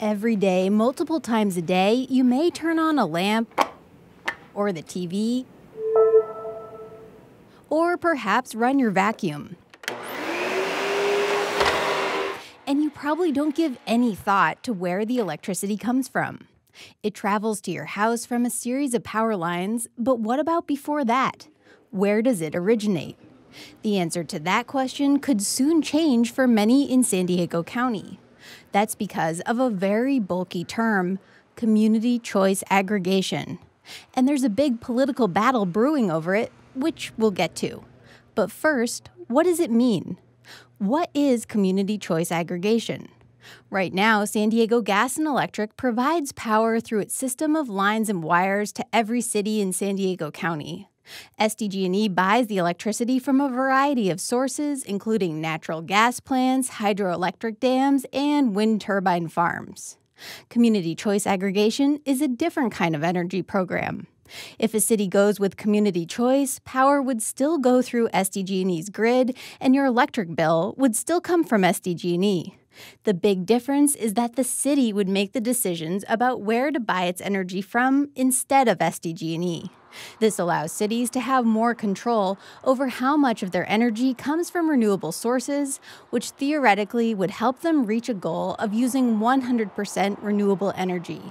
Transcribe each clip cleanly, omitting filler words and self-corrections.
Every day, multiple times a day, you may turn on a lamp or the TV or perhaps run your vacuum. And you probably don't give any thought to where the electricity comes from. It travels to your house from a series of power lines, but what about before that? Where does it originate? The answer to that question could soon change for many in San Diego County. That's because of a very bulky term, community choice aggregation. And there's a big political battle brewing over it, which we'll get to. But first, what does it mean? What is community choice aggregation? Right now, San Diego Gas and Electric provides power through its system of lines and wires to every city in San Diego County. SDG&E buys the electricity from a variety of sources, including natural gas plants, hydroelectric dams, and wind turbine farms. Community choice aggregation is a different kind of energy program. If a city goes with community choice, power would still go through SDG&E's grid, and your electric bill would still come from SDG&E. The big difference is that the city would make the decisions about where to buy its energy from instead of SDG&E. This allows cities to have more control over how much of their energy comes from renewable sources, which theoretically would help them reach a goal of using 100% renewable energy.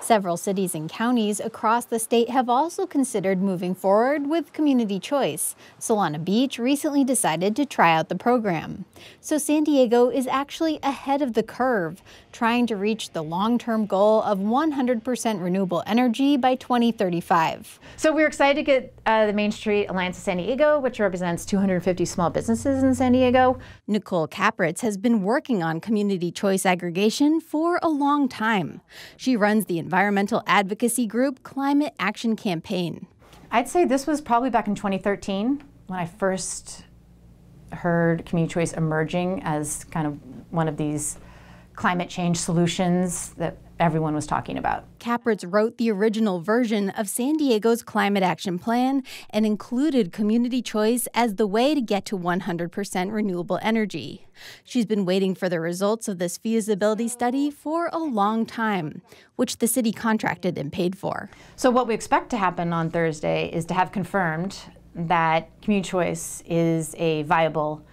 Several cities and counties across the state have also considered moving forward with community choice. Solana Beach recently decided to try out the program. So San Diego is actually ahead of the curve, trying to reach the long-term goal of 100% renewable energy by 2035. So we're excited to get the Main Street Alliance of San Diego, which represents 250 small businesses in San Diego. Nicole Kapritz has been working on community choice aggregation for a long time. She runs the environmental advocacy group Climate Action Campaign. I'd say this was probably back in 2013 when I first heard community choice emerging as kind of one of these climate change solutions that everyone was talking about. Kapritz wrote the original version of San Diego's Climate Action Plan and included community choice as the way to get to 100% renewable energy. She's been waiting for the results of this feasibility study for a long time, which the city contracted and paid for. So what we expect to happen on Thursday is to have confirmed that community choice is a viable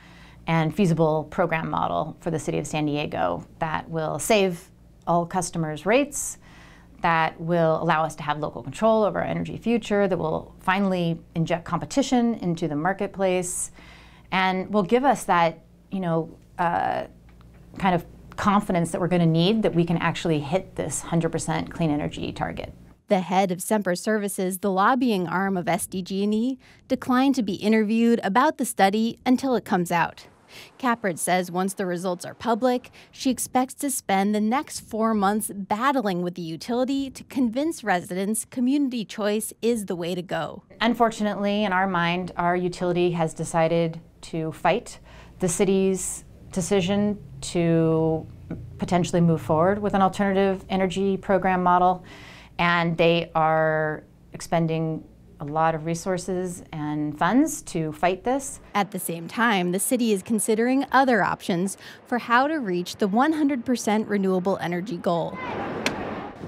and feasible program model for the city of San Diego that will save all customers' rates, that will allow us to have local control over our energy future, that will finally inject competition into the marketplace, and will give us that, kind of confidence that we're going to need that we can actually hit this 100% clean energy target. The head of Sempra Services, the lobbying arm of SDG&E, declined to be interviewed about the study until it comes out. Kapritz says once the results are public, she expects to spend the next 4 months battling with the utility to convince residents community choice is the way to go. Unfortunately, in our mind, our utility has decided to fight the city's decision to potentially move forward with an alternative energy program model, and they are expending a lot of resources and funds to fight this. At the same time, the city is considering other options for how to reach the 100% renewable energy goal.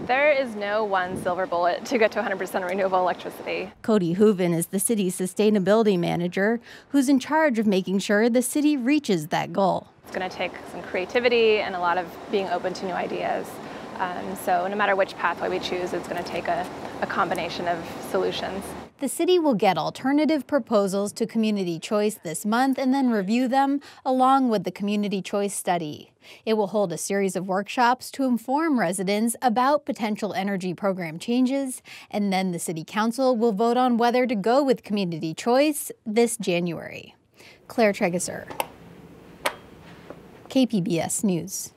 There is no one silver bullet to get to 100% renewable electricity. Cody Hooven is the city's sustainability manager, who's in charge of making sure the city reaches that goal. It's going to take some creativity and a lot of being open to new ideas. So no matter which pathway we choose, it's going to take a combination of solutions. The city will get alternative proposals to community choice this month and then review them along with the community choice study. It will hold a series of workshops to inform residents about potential energy program changes, and then the city council will vote on whether to go with community choice this January. Claire Trageser, KPBS News.